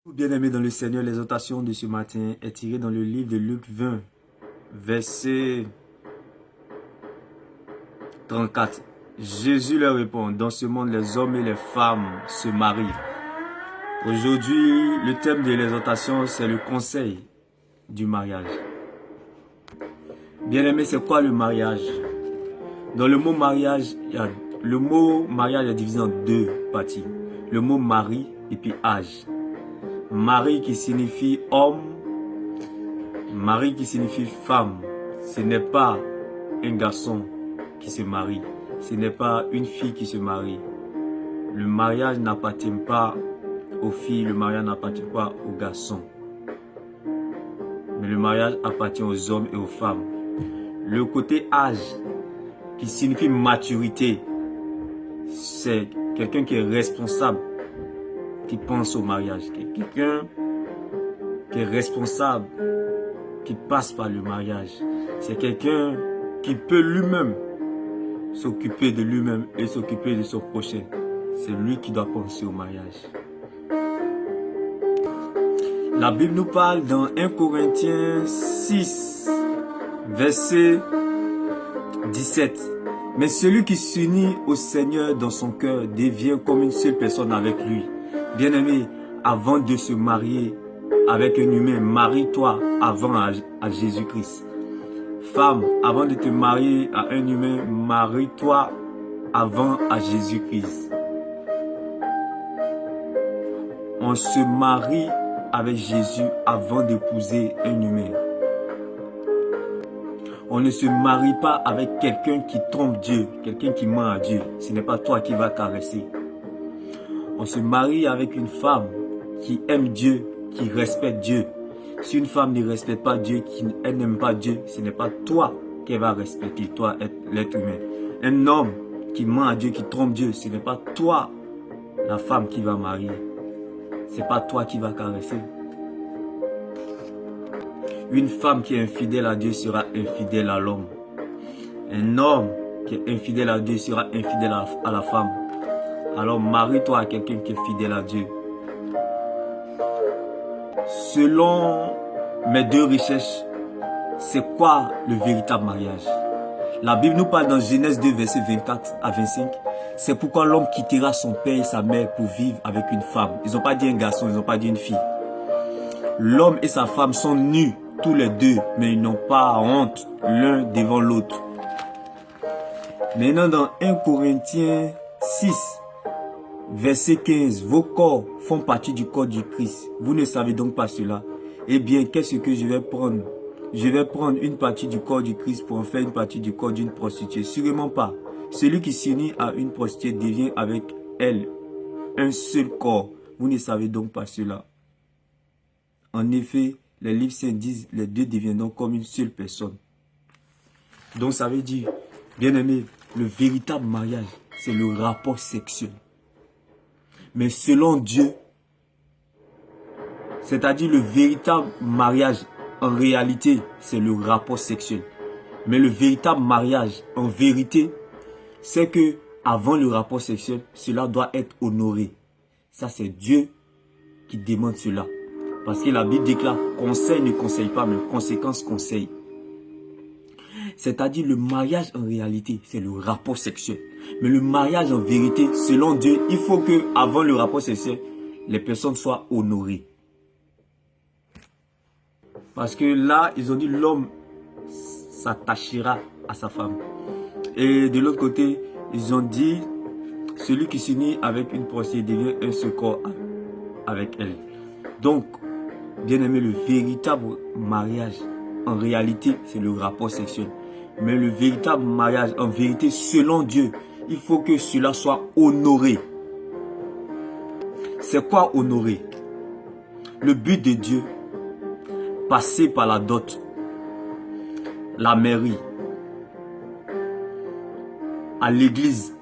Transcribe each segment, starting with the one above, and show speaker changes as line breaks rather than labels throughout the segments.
Bien-aimés dans le Seigneur, l'exhortation de ce matin est tirée dans le livre de Luc 20, verset 34. Jésus leur répond, dans ce monde, les hommes et les femmes se marient. Aujourd'hui, le thème de l'exhortation, c'est le conseil du mariage. Bien-aimés, c'est quoi le mariage? Dans le mot mariage, le mot mariage est divisé en deux parties. Le mot mari et puis âge. Mari qui signifie homme, mari qui signifie femme. Ce n'est pas un garçon qui se marie, ce n'est pas une fille qui se marie. Le mariage n'appartient pas aux filles, le mariage n'appartient pas aux garçons. Mais le mariage appartient aux hommes et aux femmes. Le côté âge, qui signifie maturité, c'est quelqu'un qui est responsable, qui pense au mariage, quelqu'un qui est responsable, qui passe par le mariage. C'est quelqu'un qui peut lui-même s'occuper de lui-même et s'occuper de son prochain. C'est lui qui doit penser au mariage. La Bible nous parle dans 1 Corinthiens 6, verset 17. Mais celui qui s'unit au Seigneur dans son cœur devient comme une seule personne avec lui. Bien-aimé, avant de se marier avec un humain, marie-toi avant à Jésus-Christ. Femme, avant de te marier à un humain, marie-toi avant à Jésus-Christ. On se marie avec Jésus avant d'épouser un humain. On ne se marie pas avec quelqu'un qui trompe Dieu, quelqu'un qui ment à Dieu. Ce n'est pas toi qui vas caresser. On se marie avec une femme qui aime Dieu, qui respecte Dieu. Si une femme ne respecte pas Dieu, elle n'aime pas Dieu, ce n'est pas toi qu'elle va respecter, toi, l'être humain. Un homme qui ment à Dieu, qui trompe Dieu, ce n'est pas toi, la femme qui va marier. Ce n'est pas toi qui va caresser. Une femme qui est infidèle à Dieu sera infidèle à l'homme. Un homme qui est infidèle à Dieu sera infidèle à la femme. Alors marie-toi à quelqu'un qui est fidèle à Dieu. Selon mes deux recherches, c'est quoi le véritable mariage? La Bible nous parle dans Genèse 2, verset 24 à 25. C'est pourquoi l'homme quittera son père et sa mère pour vivre avec une femme. Ils n'ont pas dit un garçon, ils n'ont pas dit une fille. L'homme et sa femme sont nus tous les deux, mais ils n'ont pas honte l'un devant l'autre. Maintenant dans 1 Corinthiens 6, verset 15, vos corps font partie du corps du Christ. Vous ne savez donc pas cela. Eh bien, qu'est-ce que je vais prendre? Je vais prendre une partie du corps du Christ pour en faire une partie du corps d'une prostituée. Sûrement pas. Celui qui s'unit à une prostituée devient avec elle un seul corps. Vous ne savez donc pas cela. En effet, les livres saints disent les deux deviendront comme une seule personne. Donc ça veut dire, bien aimé, le véritable mariage, c'est le rapport sexuel. Mais selon Dieu, c'est-à-dire le véritable mariage, en réalité, c'est le rapport sexuel. Mais le véritable mariage, en vérité, c'est que avant le rapport sexuel, cela doit être honoré. Ça, c'est Dieu qui demande cela. Parce que la Bible déclare, conseil ne conseille pas, mais conséquence conseille. C'est-à-dire le mariage en réalité, c'est le rapport sexuel. Mais le mariage en vérité, selon Dieu, il faut que avant le rapport sexuel, les personnes soient honorées. Parce que là, ils ont dit l'homme s'attachera à sa femme. Et de l'autre côté, ils ont dit celui qui s'unit avec une prostituée devient un seul corps avec elle. Donc, bien aimé, le véritable mariage, en réalité, c'est le rapport sexuel. Mais le véritable mariage, en vérité, selon Dieu, il faut que cela soit honoré. C'est quoi honorer? Le but de Dieu, passer par la dot, la mairie, à l'église,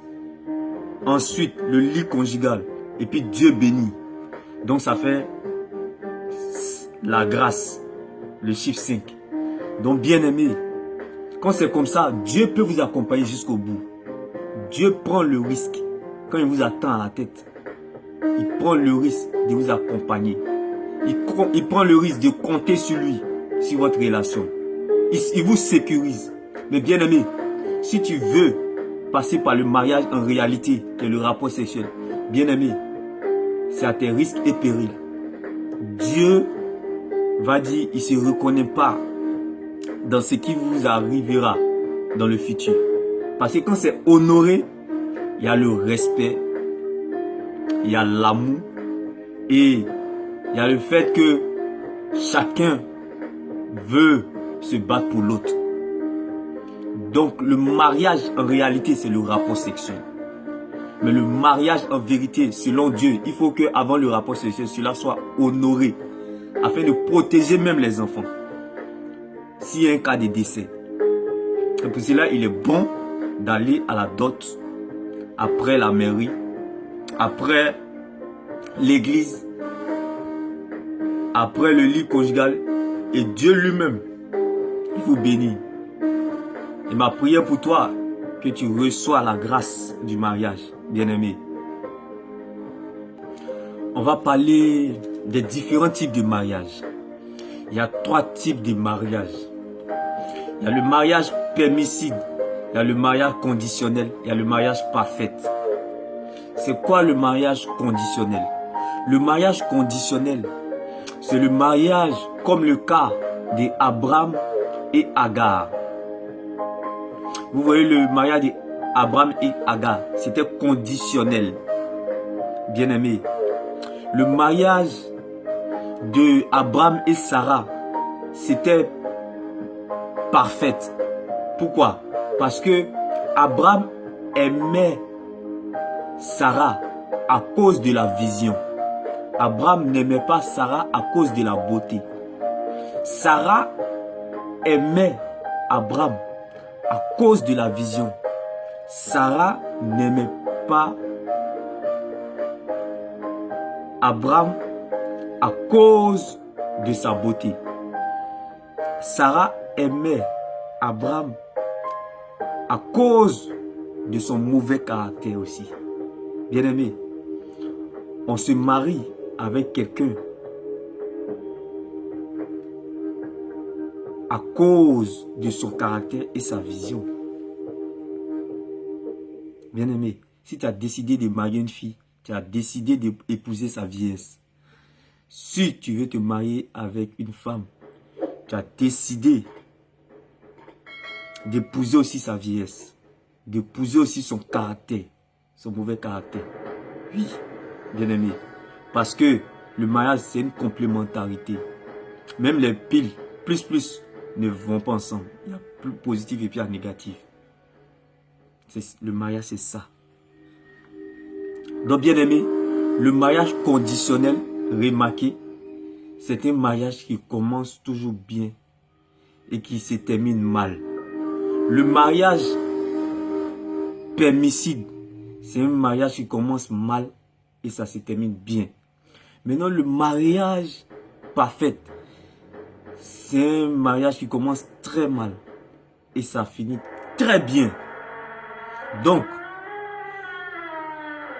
ensuite le lit conjugal, et puis Dieu bénit. Donc ça fait la grâce, le chiffre 5. Donc bien aimé, quand c'est comme ça, Dieu peut vous accompagner jusqu'au bout. Dieu prend le risque. Quand il vous attend à la tête, il prend le risque de vous accompagner. il prend le risque de compter sur lui, sur votre relation. Il vous sécurise. Mais bien aimé, si tu veux passer par le mariage en réalité, qui est le rapport sexuel, bien aimé, c'est à tes risques et périls. Dieu va dire, il ne se reconnaît pas dans ce qui vous arrivera dans le futur. Parce que quand c'est honoré, il y a le respect, il y a l'amour et il y a le fait que chacun veut se battre pour l'autre. Donc le mariage en réalité c'est le rapport sexuel. Mais le mariage en vérité selon Dieu, il faut que avant le rapport sexuel cela soit honoré afin de protéger même les enfants s'il y a un cas de décès. Et pour cela il est bon d'aller à la dot après la mairie, après l'église, après le lit conjugal et Dieu lui-même il vous bénit. Et ma prière pour toi, que tu reçois la grâce du mariage, bien-aimé. On va parler des différents types de mariage. Il y a 3 types de mariage. Il y a le mariage permissif, il y a le mariage conditionnel, il y a le mariage parfait. C'est quoi le mariage conditionnel? Le mariage conditionnel, c'est le mariage comme le cas d'Abraham et Agar. Vous voyez le mariage d'Abraham et Agar, c'était conditionnel. Bien aimé. Le mariage de Abraham et Sarah, c'était parfait. Pourquoi? Parce que Abraham aimait Sarah à cause de la vision. Abraham n'aimait pas Sarah à cause de la beauté. Sarah aimait Abraham à cause de la vision. Sarah n'aimait pas Abraham à cause de sa beauté. Sarah aimait Abraham à cause de son mauvais caractère aussi. Bien-aimé, on se marie avec quelqu'un à cause de son caractère et sa vision. Bien-aimé, si tu as décidé de marier une fille, tu as décidé d'épouser sa vieillesse. Si tu veux te marier avec une femme, tu as décidé d'épouser aussi sa vieillesse, d'épouser aussi son caractère, son mauvais caractère. Oui, bien-aimé, parce que le mariage, c'est une complémentarité. Même les piles, plus, ne vont pas ensemble. Il y a plus positif et puis il y a négatif. Le mariage, c'est ça. Donc, bien aimé, le mariage conditionnel, remarquez, c'est un mariage qui commence toujours bien et qui se termine mal. Le mariage permissif, c'est un mariage qui commence mal et ça se termine bien. Maintenant, le mariage parfait, c'est un mariage qui commence très mal et ça finit très bien. Donc,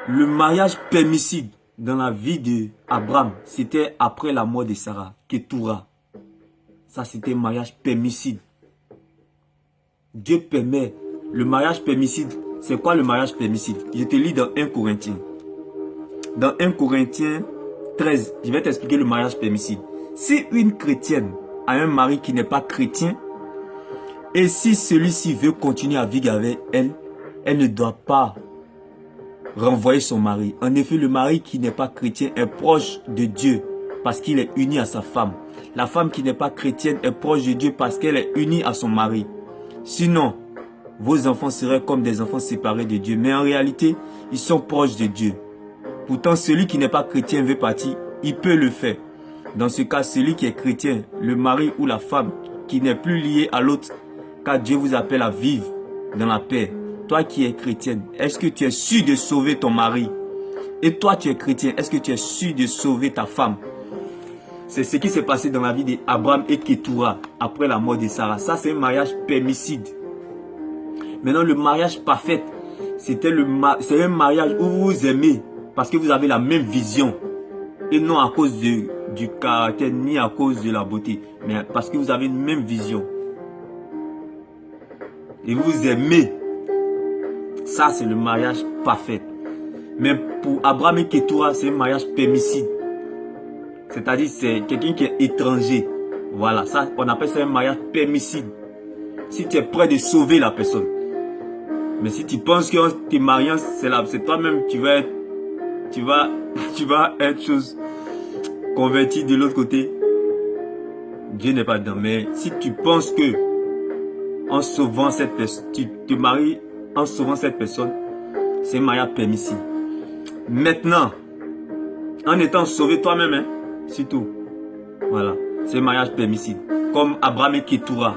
le mariage permissif dans la vie d'Abraham, c'était après la mort de Sarah, Ketura. Ça, c'était un mariage permissif. Dieu permet. Le mariage permissif, c'est quoi le mariage permissif? Je te lis dans 1 Corinthiens. Dans 1 Corinthiens 13, je vais t'expliquer le mariage permissif. Si une chrétienne a un mari qui n'est pas chrétien, et si celui-ci veut continuer à vivre avec elle, elle ne doit pas renvoyer son mari. En effet, le mari qui n'est pas chrétien est proche de Dieu parce qu'il est uni à sa femme. La femme qui n'est pas chrétienne est proche de Dieu parce qu'elle est unie à son mari. Sinon, vos enfants seraient comme des enfants séparés de Dieu. Mais en réalité, ils sont proches de Dieu. Pourtant, celui qui n'est pas chrétien veut partir, il peut le faire. Dans ce cas, celui qui est chrétien, le mari ou la femme qui n'est plus lié à l'autre, car Dieu vous appelle à vivre dans la paix. Toi qui es chrétienne, est-ce que tu es sûr de sauver ton mari? Et toi tu es chrétien, est-ce que tu es sûr de sauver ta femme? C'est ce qui s'est passé dans la vie d'Abraham et Ketura après la mort de Sarah. Ça, c'est un mariage permissif. Maintenant, le mariage parfait, c'est un mariage où vous vous aimez parce que vous avez la même vision. Et non à cause du caractère, ni à cause de la beauté. Mais parce que vous avez une même vision. Et vous aimez. Ça, c'est le mariage parfait. Mais pour Abraham et Ketura, c'est un mariage permissif. C'est-à-dire, c'est quelqu'un qui est étranger. Voilà, ça, on appelle ça un mariage permissif. Si tu es prêt de sauver la personne. Mais si tu penses que tes mariages, c'est toi-même, tu vas être chose converti de l'autre côté. Dieu n'est pas dedans. Mais si tu penses que en sauvant cette personne, tu te maries en sauvant cette personne, c'est un mariage permissif. Maintenant, en étant sauvé toi-même, hein, c'est tout. Voilà, c'est un mariage permissif. Comme Abraham et Ketura.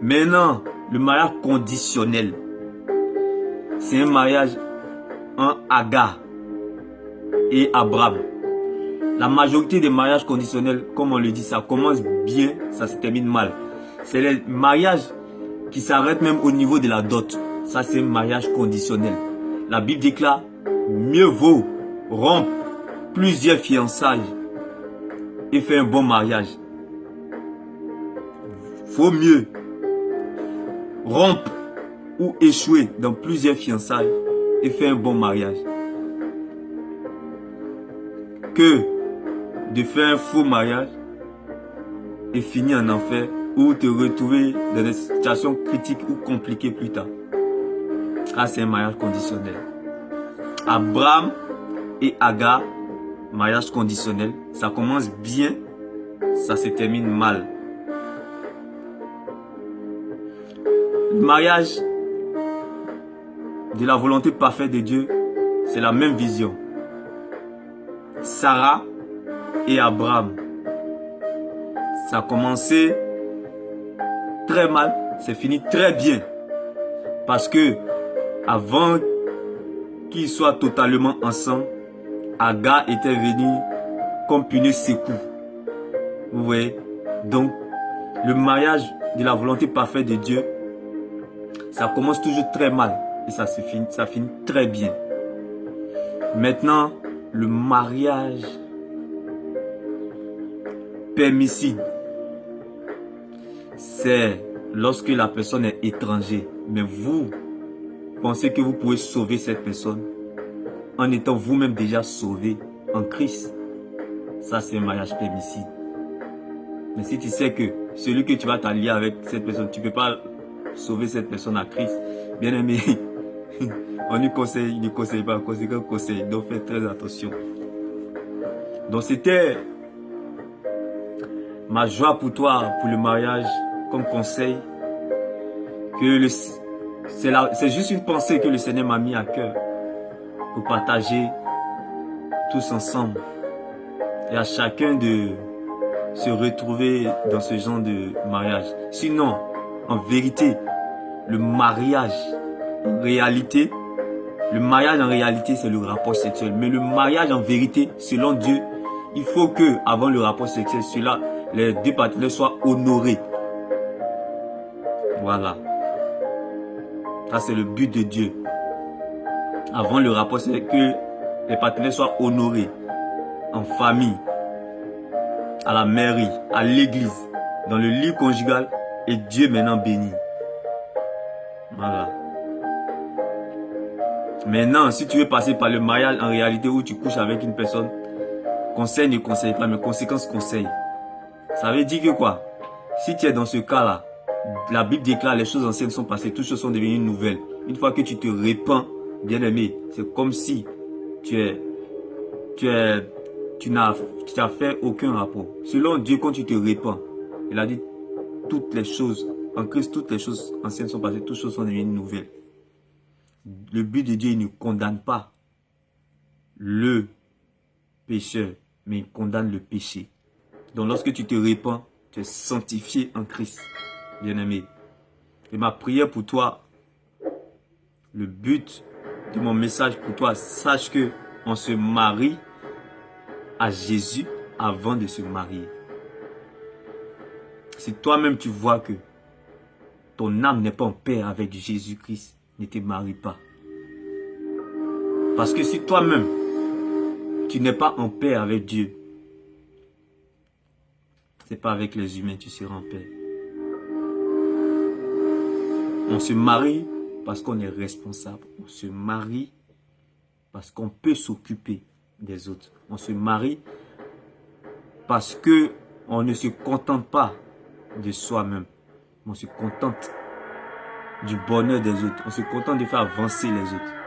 Maintenant, le mariage conditionnel. C'est un mariage en Agar et Abraham. La majorité des mariages conditionnels, comme on le dit, ça commence bien, ça se termine mal. C'est les mariages qui s'arrêtent même au niveau de la dot. Ça, c'est un mariage conditionnel. La Bible déclare, mieux vaut rompre plusieurs fiançailles et faire un bon mariage. Faut mieux rompre ou échouer dans plusieurs fiançailles et faire un bon mariage que de faire un faux mariage et finir en enfer ou te retrouver dans des situations critiques ou compliquées plus tard. Ah, c'est un mariage conditionnel. Abraham et Agar, mariage conditionnel, ça commence bien, ça se termine mal. Le mariage de la volonté parfaite de Dieu, c'est la même vision. Sarah et Abraham, ça a commencé très mal, c'est fini très bien. Parce que avant qu'ils soient totalement ensemble, Agar était venue comme punir ses coups. Vous voyez? Donc, le mariage de la volonté parfaite de Dieu, ça commence toujours très mal et ça finit très bien. Maintenant, le mariage permissible, c'est lorsque la personne est étrangère, mais vous pensez que vous pouvez sauver cette personne en étant vous-même déjà sauvé en Christ. Ça, c'est un mariage permissible. Mais si tu sais que celui que tu vas t'allier avec cette personne, tu ne peux pas sauver cette personne à Christ, bien aimé, on lui conseille, il ne conseille pas, conséquent conseil, donc faites très attention. Donc c'était ma joie pour toi, pour le mariage, comme conseil, que c'est juste une pensée que le Seigneur m'a mis à cœur pour partager tous ensemble et à chacun de se retrouver dans ce genre de mariage. Sinon, en vérité, le mariage en réalité, c'est le rapport sexuel. Mais le mariage en vérité, selon Dieu, il faut que avant le rapport sexuel, les deux partenaires soient honorés. Voilà. Ça, c'est le but de Dieu. Avant le rapport sexuel, que les partenaires soient honorés en famille, à la mairie, à l'église, dans le lit conjugal, et Dieu maintenant bénit. Voilà. Maintenant, si tu veux passer par le mariage en réalité où tu couches avec une personne, conseil ne conseille pas, mais conséquence conseille. Ça veut dire que quoi? Si tu es dans ce cas-là, la Bible déclare les choses anciennes sont passées, toutes choses sont devenues nouvelles. Une fois que tu te répands, bien aimé, c'est comme si tu n'as fait aucun rapport. Selon Dieu, quand tu te répands, il a dit toutes les choses, en Christ, toutes les choses anciennes sont passées, toutes choses sont devenues nouvelles. Le but de Dieu, il ne condamne pas le pécheur, mais il condamne le péché. Donc lorsque tu te répands, tu es sanctifié en Christ, bien-aimé. Et ma prière pour toi, le but de mon message pour toi, sache que on se marie à Jésus avant de se marier. Si toi-même tu vois que ton âme n'est pas en paix avec Jésus-Christ, ne te marie pas. Parce que si toi-même tu n'es pas en paix avec Dieu, c'est pas avec les humains que tu seras en paix. On se marie parce qu'on est responsable. On se marie parce qu'on peut s'occuper des autres. On se marie parce que on ne se contente pas de soi-même. On se contente du bonheur des autres. On se contente de faire avancer les autres.